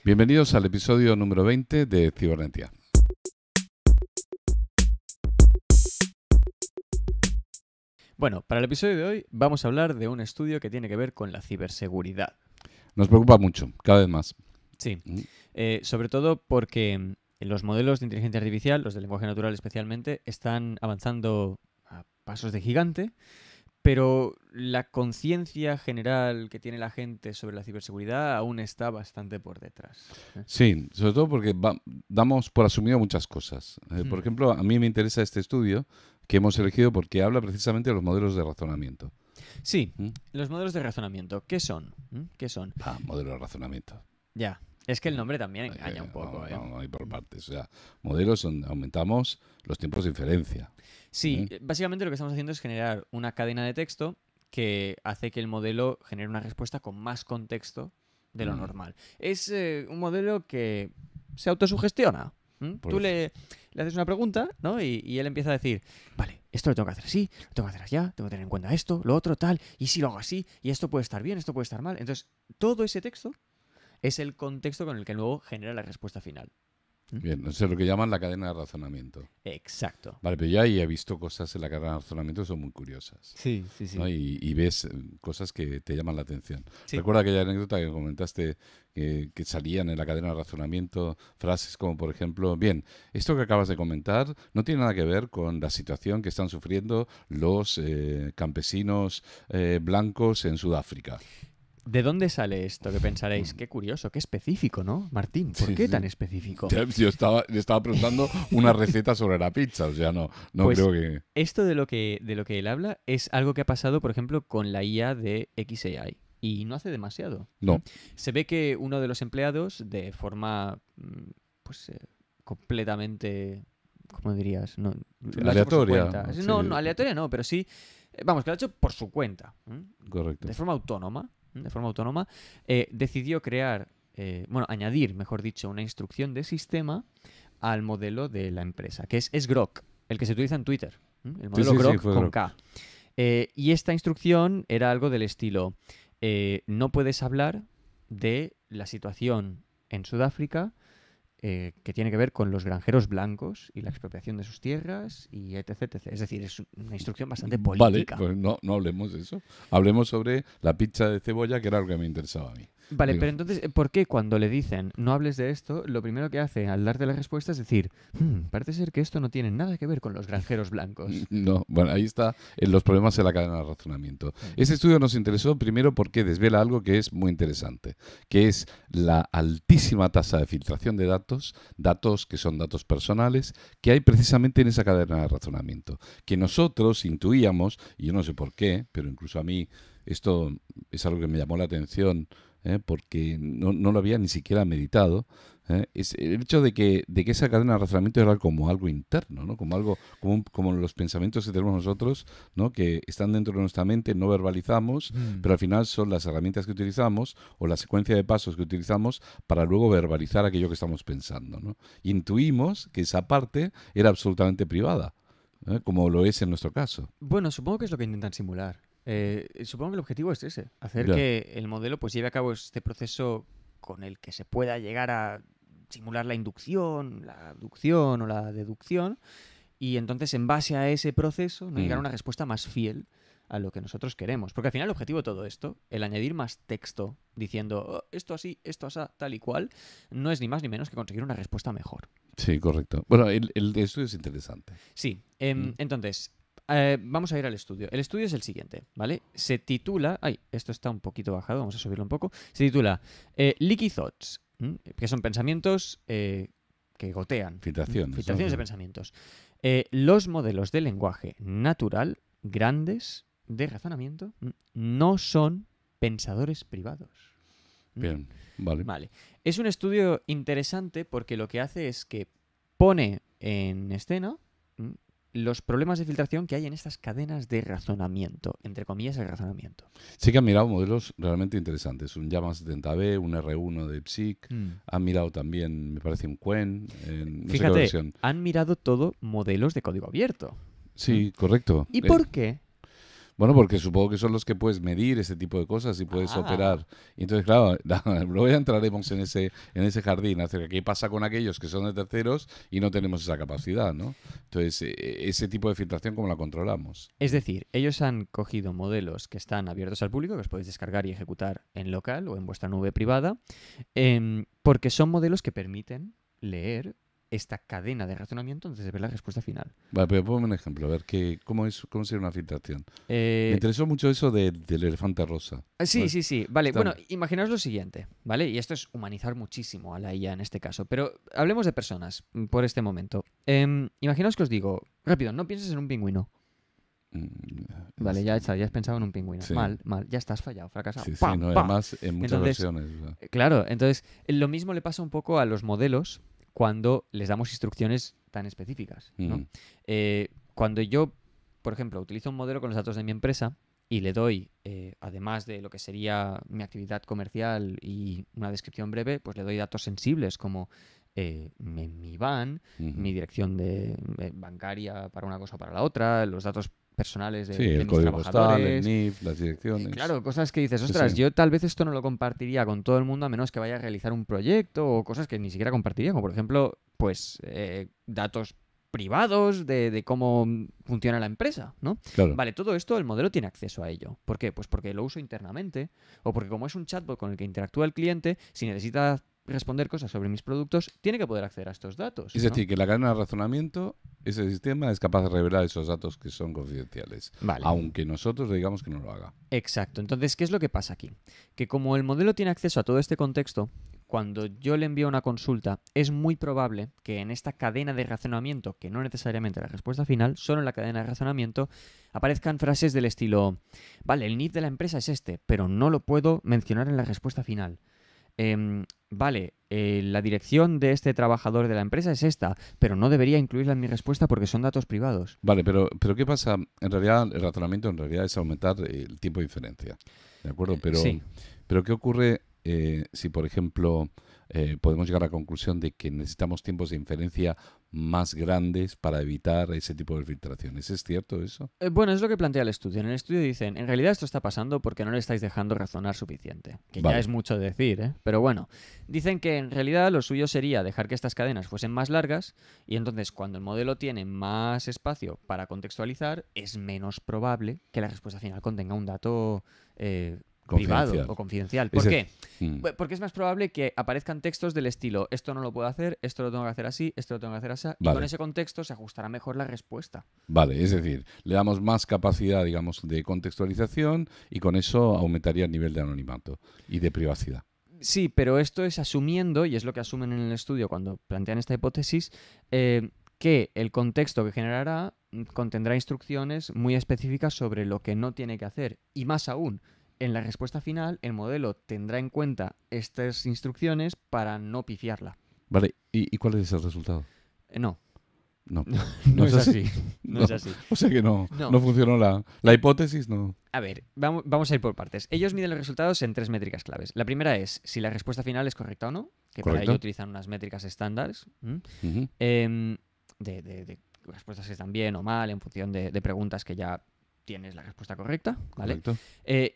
Bienvenidos al episodio número 20 de Cibernetia. Bueno, para el episodio de hoy vamos a hablar de un estudio que tiene que ver con la ciberseguridad. Nos preocupa mucho, cada vez más. Sí, sobre todo porque los modelos de inteligencia artificial, los de lenguaje natural especialmente, están avanzando a pasos de gigante, pero la conciencia general que tiene la gente sobre la ciberseguridad aún está bastante por detrás. Sí, sobre todo porque damos por asumido muchas cosas. Por ejemplo, a mí me interesa este estudio que hemos elegido porque habla precisamente de los modelos de razonamiento. Sí, los modelos de razonamiento, ¿qué son? ¿Qué son? Modelos de razonamiento. Ya, es que el nombre también engaña un poco. Vamos a ir por partes. O sea, modelos donde aumentamos los tiempos de inferencia. Sí, básicamente lo que estamos haciendo es generar una cadena de texto que hace que el modelo genere una respuesta con más contexto de lo normal. Es un modelo que se autosugestiona. Tú le haces una pregunta, ¿no? Y él empieza a decir, vale, esto lo tengo que hacer así, lo tengo que hacer allá, tengo que tener en cuenta esto, lo otro, tal, y si lo hago así, y esto puede estar bien, esto puede estar mal. Entonces, todo ese texto es el contexto con el que luego genera la respuesta final. Bien, eso es lo que llaman la cadena de razonamiento. Exacto. Vale, pero ya he visto cosas en la cadena de razonamiento que son muy curiosas. Sí. ¿No? Y ves cosas que te llaman la atención. Sí. Recuerda aquella anécdota que comentaste que salían en la cadena de razonamiento frases como, por ejemplo, bien, esto que acabas de comentar no tiene nada que ver con la situación que están sufriendo los campesinos blancos en Sudáfrica. ¿De dónde sale esto? Que pensaréis, qué curioso, qué específico, ¿no? Martín, ¿por qué tan específico? Yo le estaba preguntando una receta sobre la pizza, o sea, no Pues creo que... Esto de lo que él habla es algo que ha pasado, por ejemplo, con la IA de XAI. Y no hace demasiado. No. Se ve que uno de los empleados, de forma completamente, ¿cómo dirías? No, lo ha hecho por su Aleatoria. cuenta. Sí. No, aleatoria no, pero sí, vamos, que lo ha hecho por su cuenta. Correcto. De forma autónoma. Decidió añadir, mejor dicho, una instrucción de sistema al modelo de la empresa, que es Grok, el que se utiliza en Twitter. El modelo Grok con Grok. K. Y esta instrucción era algo del estilo, no puedes hablar de la situación en Sudáfrica que tiene que ver con los granjeros blancos y la expropiación de sus tierras y etc. Es decir, es una instrucción bastante política. Vale, pues no hablemos de eso. Hablemos sobre la pizza de cebolla, que era lo que me interesaba a mí. Vale, pero entonces, ¿por qué cuando le dicen no hables de esto, lo primero que hace al darte la respuesta es decir, parece ser que esto no tiene nada que ver con los granjeros blancos? No, bueno, ahí está los problemas en la cadena de razonamiento. Este estudio nos interesó primero porque desvela algo que es muy interesante, que es la altísima tasa de filtración de datos que son datos personales, que hay precisamente en esa cadena de razonamiento, que nosotros intuíamos, y yo no sé por qué, pero incluso a mí esto es algo que me llamó la atención, porque no lo había ni siquiera meditado, es el hecho de que esa cadena de razonamiento era como algo interno, ¿no? Como los pensamientos que tenemos nosotros, ¿no? Que están dentro de nuestra mente, no verbalizamos, pero al final son las herramientas que utilizamos o la secuencia de pasos que utilizamos para luego verbalizar aquello que estamos pensando, ¿no? Intuimos que esa parte era absolutamente privada, como lo es en nuestro caso. Bueno, supongo que es lo que intentan simular. Supongo que el objetivo es ese, hacer Ya. que el modelo pues lleve a cabo este proceso con el que se pueda llegar a simular la inducción, la abducción o la deducción, y entonces en base a ese proceso ¿no? llegar a una respuesta más fiel a lo que nosotros queremos. Porque al final el objetivo de todo esto, el añadir más texto diciendo esto así, esto así, tal y cual, no es ni más ni menos que conseguir una respuesta mejor. Sí, correcto. Bueno, el estudio es interesante. Sí, entonces... vamos a ir al estudio. El estudio es el siguiente, ¿vale? Se titula... Ay, esto está un poquito bajado, vamos a subirlo un poco. Se titula Leaky Thoughts, que son pensamientos que gotean. Filtraciones de pensamientos. Los modelos de lenguaje natural grandes de razonamiento no son pensadores privados. Bien, vale. Vale. Es un estudio interesante porque lo que hace es que pone en escena los problemas de filtración que hay en estas cadenas de razonamiento, entre comillas, el razonamiento. Sí que han mirado modelos realmente interesantes. Un Llama 70B, un R1 de PSIC. Han mirado también, me parece, un Quen. No sé qué versión. Han mirado todo modelos de código abierto. Sí, correcto. ¿Y por qué? Bueno, porque supongo que son los que puedes medir ese tipo de cosas y puedes Ah. operar. Y entonces, claro, luego ya entraremos en ese jardín, acerca de qué pasa con aquellos que son de terceros y no tenemos esa capacidad, ¿no? Entonces, ese tipo de filtración, ¿cómo la controlamos? Es decir, ellos han cogido modelos que están abiertos al público, que os podéis descargar y ejecutar en local o en vuestra nube privada, porque son modelos que permiten leer esta cadena de razonamiento antes de ver la respuesta final. Vale, pero ponme un ejemplo, a ver, cómo sería una filtración. Me Eh, interesó mucho eso del elefante rosa. Sí, ¿Vale? sí, sí. Vale, Está- bueno, imaginaos lo siguiente, ¿vale? Y esto es humanizar muchísimo a la IA en este caso, pero hablemos de personas por este momento. Imaginaos que os digo, rápido, no pienses en un pingüino. Mm, Vale, ya está, ya has pensado en un pingüino. Sí. Mal, ya estás fallado, fracasado. Sí, sí, ¡Pam, no, pam! además en muchas Entonces, versiones. O sea. Claro, entonces lo mismo le pasa un poco a los modelos cuando les damos instrucciones tan específicas, ¿no? Mm. Cuando yo, por ejemplo, utilizo un modelo con los datos de mi empresa y le doy, además de lo que sería mi actividad comercial y una descripción breve, pues le doy datos sensibles como mi IBAN, Ujú. mi dirección bancaria para una cosa o para la otra, los datos personales de, Sí, de el mis código postal, trabajadores. el NIF, las direcciones. Claro, cosas que dices, Sí, ostras, sí. yo tal vez esto no lo compartiría con todo el mundo a menos que vaya a realizar un proyecto o cosas que ni siquiera compartiría, como por ejemplo, pues datos privados de cómo funciona la empresa, ¿no? Claro. Vale, todo esto el modelo tiene acceso a ello. ¿Por qué? Pues porque lo uso internamente o porque como es un chatbot con el que interactúa el cliente, si necesita responder cosas sobre mis productos, tiene que poder acceder a estos datos. Es ¿no? decir, que la cadena de razonamiento, ese sistema es capaz de revelar esos datos que son confidenciales. Vale. Aunque nosotros le digamos que no lo haga. Exacto. Entonces, ¿qué es lo que pasa aquí? Que como el modelo tiene acceso a todo este contexto, cuando yo le envío una consulta, es muy probable que en esta cadena de razonamiento, que no necesariamente la respuesta final, solo en la cadena de razonamiento, aparezcan frases del estilo, vale, el NIF de la empresa es este, pero no lo puedo mencionar en la respuesta final. Vale, la dirección de este trabajador de la empresa es esta, pero no debería incluirla en mi respuesta porque son datos privados. Vale, pero ¿qué pasa? En realidad, el razonamiento en realidad es aumentar el tiempo de inferencia. ¿De acuerdo? Sí. Pero ¿qué ocurre si, por ejemplo, podemos llegar a la conclusión de que necesitamos tiempos de inferencia más grandes para evitar ese tipo de filtraciones? ¿Es cierto eso? Bueno, es lo que plantea el estudio. En el estudio dicen, en realidad esto está pasando porque no le estáis dejando razonar suficiente. Que Vale. ya es mucho decir, ¿eh? Pero bueno, dicen que en realidad lo suyo sería dejar que estas cadenas fuesen más largas y entonces cuando el modelo tiene más espacio para contextualizar, es menos probable que la respuesta final contenga un dato privado Confidencial. o confidencial. ¿Por Ese- qué? Mm. Porque es más probable que aparezcan textos del estilo, esto no lo puedo hacer, esto lo tengo que hacer así, esto lo tengo que hacer así, y Vale. con ese contexto se ajustará mejor la respuesta. Vale, es decir, le damos más capacidad, digamos, de contextualización y con eso aumentaría el nivel de anonimato y de privacidad. Sí, pero esto es asumiendo, y es lo que asumen en el estudio cuando plantean esta hipótesis, que el contexto que generará contendrá instrucciones muy específicas sobre lo que no tiene que hacer. Y más aún, en la respuesta final, el modelo tendrá en cuenta estas instrucciones para no pifiarla. Vale, ¿y cuál es el resultado? No, No. no es es así. No es así. O sea que no No. funcionó la hipótesis, no. A ver, vamos a ir por partes. Ellos miden los resultados en 3 métricas claves. La primera es si la respuesta final es correcta o no, que para Correcto. ello utilizan unas métricas estándares. Ujú. De respuestas que están bien o mal en función de preguntas que ya tienes la respuesta correcta, ¿vale? Correcto.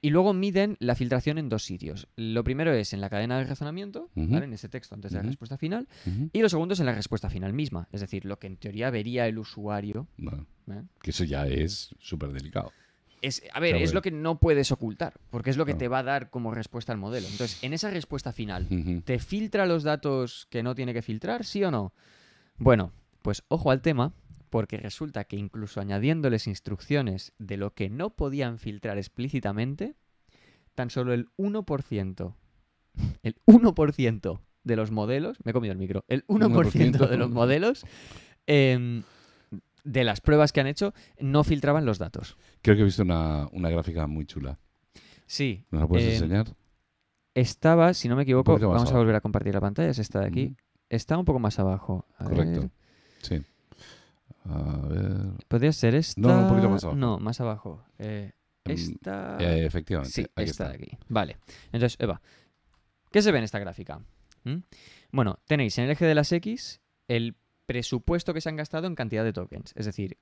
Y luego miden la filtración en 2 sitios. Lo primero es en la cadena de razonamiento, Ujú. ¿vale? En ese texto antes de la Ujú. respuesta final. Ujú. Y lo segundo es en la respuesta final misma, es decir, lo que en teoría vería el usuario. Bueno, ¿eh? que eso ya es súper delicado. A ver, Claro, es lo que no puedes ocultar, porque es lo que Claro. te va a dar como respuesta al modelo. Entonces, en esa respuesta final, Ujú. ¿te filtra los datos que no tiene que filtrar, sí o no? Bueno, pues ojo al tema, porque resulta que incluso añadiéndoles instrucciones de lo que no podían filtrar explícitamente, tan solo el 1% de los modelos, me he comido el micro, el 1% de los modelos de las pruebas que han hecho no filtraban los datos. Creo que he visto una gráfica muy chula. Sí. ¿Nos la puedes enseñar? Estaba, si no me equivoco, poquito más vamos a abajo. volver a compartir la pantalla, es esta de aquí. Ujú. Está un poco más abajo. A Correcto. ver. Sí. A ver. ¿Podría ser esta? No, un poquito más abajo. No, más abajo. Esta... Efectivamente. Sí, aquí esta está. de aquí. Vale. Entonces, Eva, ¿qué se ve en esta gráfica? ¿Mm? Bueno, tenéis en el eje de las X el presupuesto que se han gastado en cantidad de tokens. Es decir,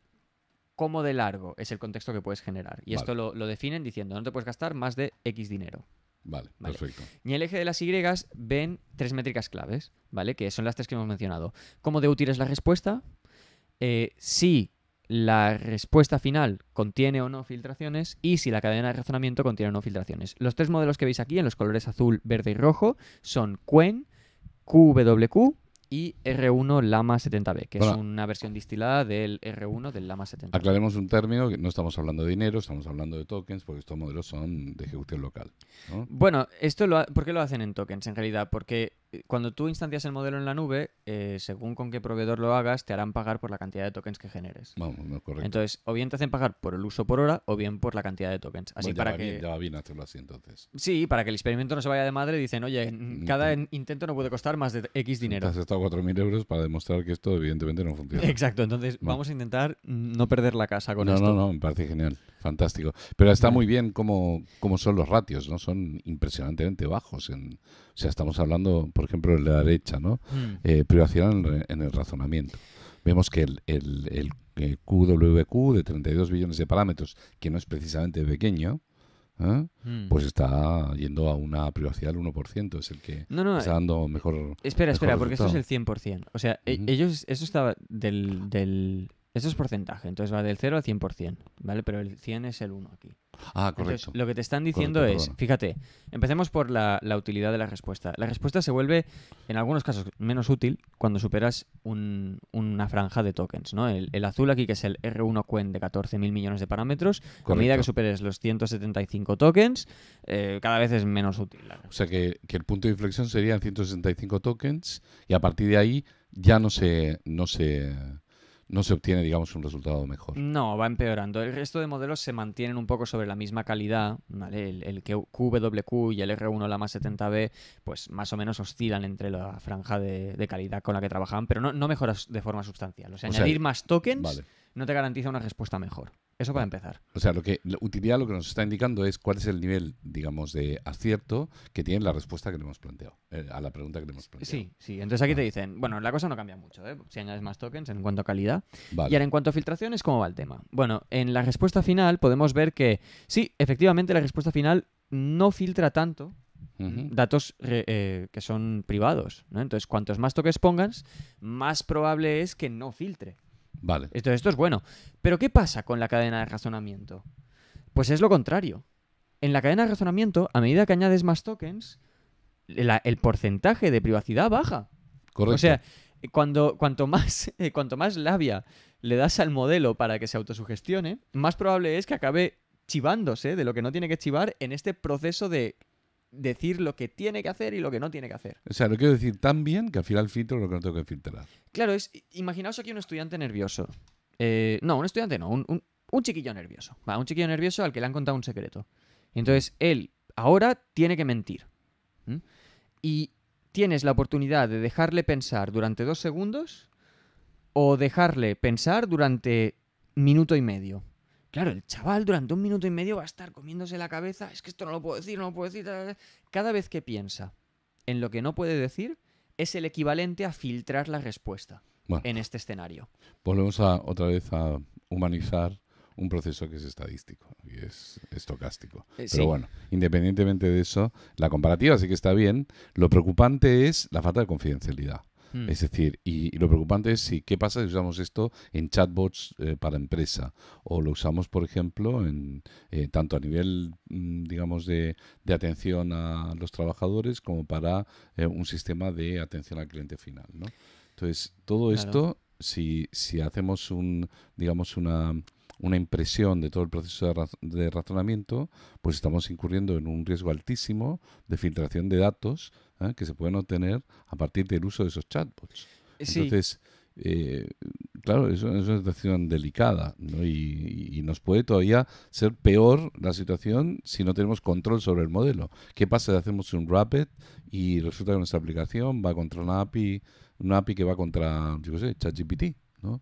cómo de largo es el contexto que puedes generar. Y esto Vale. lo definen diciendo, no te puedes gastar más de X dinero. Vale, Vale. perfecto. Y en el eje de las Y ven 3 métricas claves, ¿vale? Que son las 3 que hemos mencionado. Cómo de útil es la respuesta, si la respuesta final contiene o no filtraciones y si la cadena de razonamiento contiene o no filtraciones. Los 3 modelos que veis aquí en los colores azul, verde y rojo son Qwen, QWQ y R1 Lama 70B, que es una versión distilada del R1 del Lama 70B. Aclaremos un término, que no estamos hablando de dinero, estamos hablando de tokens, porque estos modelos son de ejecución local, ¿no? Bueno, ¿por qué lo hacen en tokens en realidad? Porque cuando tú instancias el modelo en la nube, según con qué proveedor lo hagas, te harán pagar por la cantidad de tokens que generes. Vamos, no, correcto. Entonces, o bien te hacen pagar por el uso por hora, o bien por la cantidad de tokens. Así Bueno, para que... ya va bien hacerlo así, entonces. Sí, para que el experimento no se vaya de madre, dicen, oye, cada intento no puede costar más de X dinero. Te has gastado 4.000 euros para demostrar que esto evidentemente no funciona. Exacto, entonces vamos a intentar no perder la casa con esto. No, me parece genial, fantástico. Pero está muy bien cómo son los ratios, ¿no? Son impresionantemente bajos. O sea, estamos hablando, por ejemplo, de la derecha, ¿no? Privacidad en el razonamiento. Vemos que el QWQ de 32 billones de parámetros, que no es precisamente pequeño, pues está yendo a una privacidad del 1%, es el que está dando mejor. Espera, porque esto resultado. es el 100%. O sea, ellos, eso estaba eso es porcentaje, entonces va del 0 al 100%, ¿vale? Pero el 100 es el 1 aquí. Ah, correcto. Entonces, lo que te están diciendo es, fíjate, empecemos por la utilidad de la respuesta. La respuesta se vuelve, en algunos casos, menos útil cuando superas una franja de tokens, ¿no? El azul aquí, que es el R1 Qwen de 14.000 millones de parámetros, a medida que superes los 175 tokens, cada vez es menos útil. O sea que el punto de inflexión serían 165 tokens y a partir de ahí ya no se obtiene, digamos, un resultado mejor. No, va empeorando. El resto de modelos se mantienen un poco sobre la misma calidad, ¿vale? El QWQ y el R1 Lama 70B, pues más o menos oscilan entre la franja de calidad con la que trabajaban, pero no mejoras de forma sustancial. O sea, añadir más tokens no te garantiza una respuesta mejor. Eso para empezar. O sea, la utilidad lo que nos está indicando es cuál es el nivel, digamos, de acierto que tiene la respuesta que le hemos planteado, a la pregunta que le hemos planteado. Sí. Entonces aquí te dicen, bueno, la cosa no cambia mucho, ¿eh? Si añades más tokens en cuanto a calidad. Vale. Y ahora en cuanto a filtraciones, ¿cómo va el tema? Bueno, en la respuesta final podemos ver que sí, efectivamente la respuesta final no filtra tanto datos que son privados, ¿no? Entonces, cuantos más tokens pongas, más probable es que no filtre. Vale. Esto es bueno. Pero ¿qué pasa con la cadena de razonamiento? Pues es lo contrario. En la cadena de razonamiento, a medida que añades más tokens, el porcentaje de privacidad baja. Correcto. O sea, cuanto más labia le das al modelo para que se autosugestione, más probable es que acabe chivándose de lo que no tiene que chivar en este proceso de decir lo que tiene que hacer y lo que no tiene que hacer. O sea, lo quiero decir tan bien que al final filtro lo que no tengo que filtrar. Claro, imaginaos aquí un estudiante nervioso. No, un estudiante no, un chiquillo nervioso. Un chiquillo nervioso al que le han contado un secreto. Entonces, él ahora tiene que mentir. Y tienes la oportunidad de dejarle pensar durante 2 segundos o dejarle pensar durante 1,5 minutos. Claro, el chaval durante 1,5 minutos va a estar comiéndose la cabeza. Es que esto no lo puedo decir, no lo puedo decir. Cada vez que piensa en lo que no puede decir, es el equivalente a filtrar la respuesta en este escenario. Volvemos otra vez a humanizar un proceso que es estadístico y es estocástico. Pero bueno, independientemente de eso, la comparativa sí que está bien. Lo preocupante es la falta de confidencialidad. Es decir, y lo preocupante es qué pasa si usamos esto en chatbots para empresa o lo usamos, por ejemplo, tanto a nivel, digamos, de atención a los trabajadores como para un sistema de atención al cliente final, ¿no? Entonces, todo esto, si hacemos digamos una impresión de todo el proceso de razonamiento, pues estamos incurriendo en un riesgo altísimo de filtración de datos que se pueden obtener a partir del uso de esos chatbots. Entonces, claro, eso es una situación delicada, ¿no? Y nos puede todavía ser peor la situación si no tenemos control sobre el modelo. ¿Qué pasa si hacemos un Rapid y resulta que nuestra aplicación va contra una API que va contra, yo qué sé, ChatGPT, ¿no?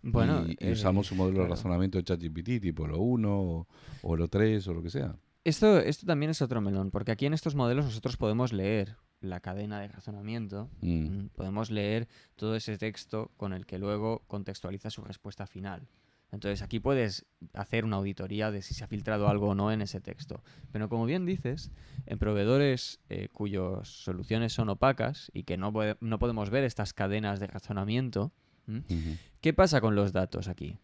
Bueno, y usamos un modelo de razonamiento de ChatGPT tipo el O1 o el O3 o lo que sea. Esto también es otro melón, porque aquí en estos modelos nosotros podemos leer la cadena de razonamiento, podemos leer todo ese texto con el que luego contextualiza su respuesta final. Entonces aquí puedes hacer una auditoría de si se ha filtrado algo o no en ese texto. Pero como bien dices, en proveedores cuyas soluciones son opacas y que no podemos ver estas cadenas de razonamiento, ¿qué pasa con los datos aquí?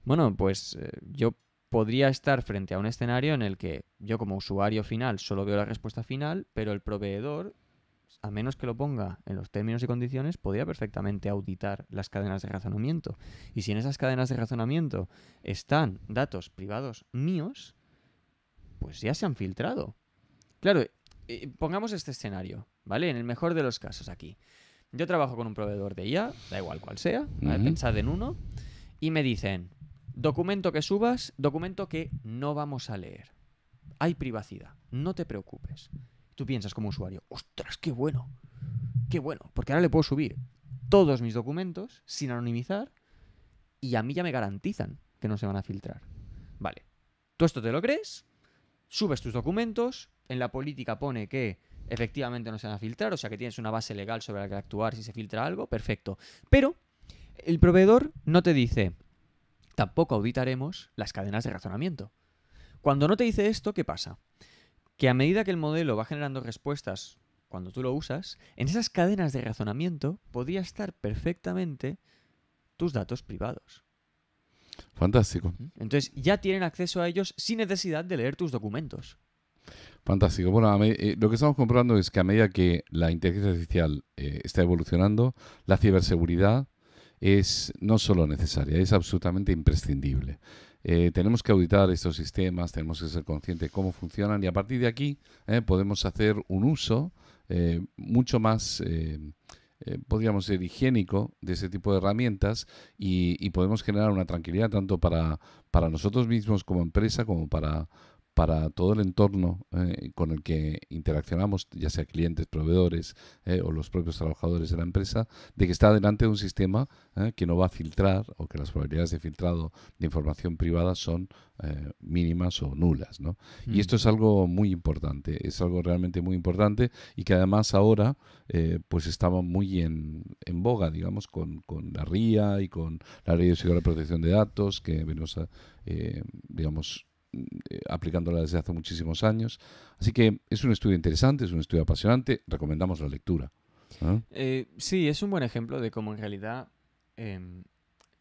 Bueno, pues yo podría estar frente a un escenario en el que yo como usuario final solo veo la respuesta final, pero el proveedor, a menos que lo ponga en los términos y condiciones, podría perfectamente auditar las cadenas de razonamiento. Y si en esas cadenas de razonamiento están datos privados míos, pues ya se han filtrado. Claro, pongamos este escenario, ¿vale? En el mejor de los casos aquí. Yo trabajo con un proveedor de IA, da igual cual sea, pensad en uno, y me dicen, documento que subas, documento que no vamos a leer. Hay privacidad, no te preocupes. Tú piensas como usuario, ¡ostras, qué bueno! ¡Qué bueno! Porque ahora le puedo subir todos mis documentos sin anonimizar y a mí ya me garantizan que no se van a filtrar. Vale, tú esto te lo crees, subes tus documentos, en la política pone que efectivamente no se van a filtrar, o sea que tienes una base legal sobre la que actuar si se filtra algo, perfecto. Pero el proveedor no te dice, tampoco auditaremos las cadenas de razonamiento. Cuando no te dice esto, ¿qué pasa? Que a medida que el modelo va generando respuestas cuando tú lo usas, en esas cadenas de razonamiento podría estar perfectamente tus datos privados. Fantástico. Entonces ya tienen acceso a ellos sin necesidad de leer tus documentos. Fantástico. Bueno, lo que estamos comprobando es que a medida que la inteligencia artificial está evolucionando, la ciberseguridad es no solo necesaria, es absolutamente imprescindible. Tenemos que auditar estos sistemas, tenemos que ser conscientes de cómo funcionan y a partir de aquí podemos hacer un uso mucho más, podríamos ser higiénico de ese tipo de herramientas y podemos generar una tranquilidad tanto para nosotros mismos como empresa como para todo el entorno con el que interaccionamos, ya sea clientes, proveedores o los propios trabajadores de la empresa, de que está delante de un sistema que no va a filtrar o que las probabilidades de filtrado de información privada son mínimas o nulas, ¿no? Y esto es algo muy importante, es algo realmente muy importante y que además ahora pues estaba muy en boga, digamos, con la RIA y con la Ley de Protección de Datos, que venimos digamos, aplicándola desde hace muchísimos años. Así que es un estudio interesante, es un estudio apasionante, recomendamos la lectura. Sí, es un buen ejemplo de cómo en realidad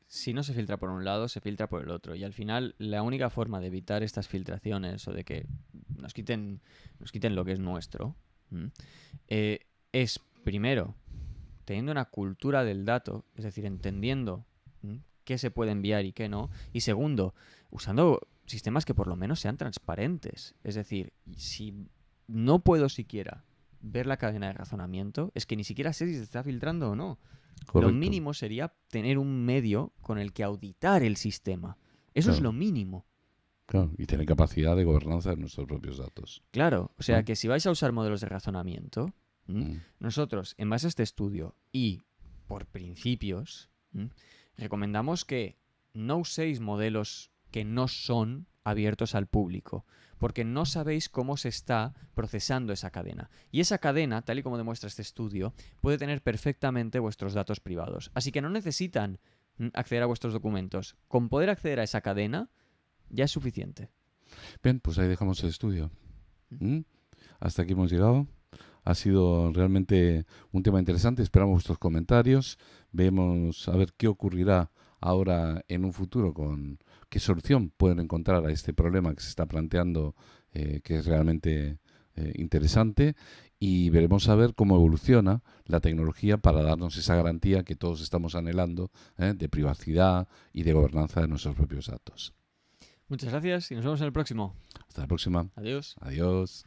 si no se filtra por un lado, se filtra por el otro. Y al final la única forma de evitar estas filtraciones o de que nos quiten lo que es nuestro es primero teniendo una cultura del dato, es decir, entendiendo qué se puede enviar y qué no. Y segundo, usando sistemas que por lo menos sean transparentes. Es decir, si no puedo siquiera ver la cadena de razonamiento, es que ni siquiera sé si se está filtrando o no. Correcto. Lo mínimo sería tener un medio con el que auditar el sistema. Eso es lo mínimo. Claro, y tener capacidad de gobernanza de nuestros propios datos. Claro, o sea que si vais a usar modelos de razonamiento, nosotros, en base a este estudio y por principios, recomendamos que no uséis modelos que no son abiertos al público, porque no sabéis cómo se está procesando esa cadena. Y esa cadena, tal y como demuestra este estudio, puede tener perfectamente vuestros datos privados. Así que no necesitan acceder a vuestros documentos. Con poder acceder a esa cadena ya es suficiente. Bien, pues ahí dejamos el estudio. Hasta aquí hemos llegado. Ha sido realmente un tema interesante. Esperamos vuestros comentarios. Vemos a ver qué ocurrirá ahora en un futuro, con qué solución pueden encontrar a este problema que se está planteando, que es realmente interesante, y veremos a ver cómo evoluciona la tecnología para darnos esa garantía que todos estamos anhelando de privacidad y de gobernanza de nuestros propios datos. Muchas gracias y nos vemos en el próximo. Hasta la próxima. Adiós. Adiós.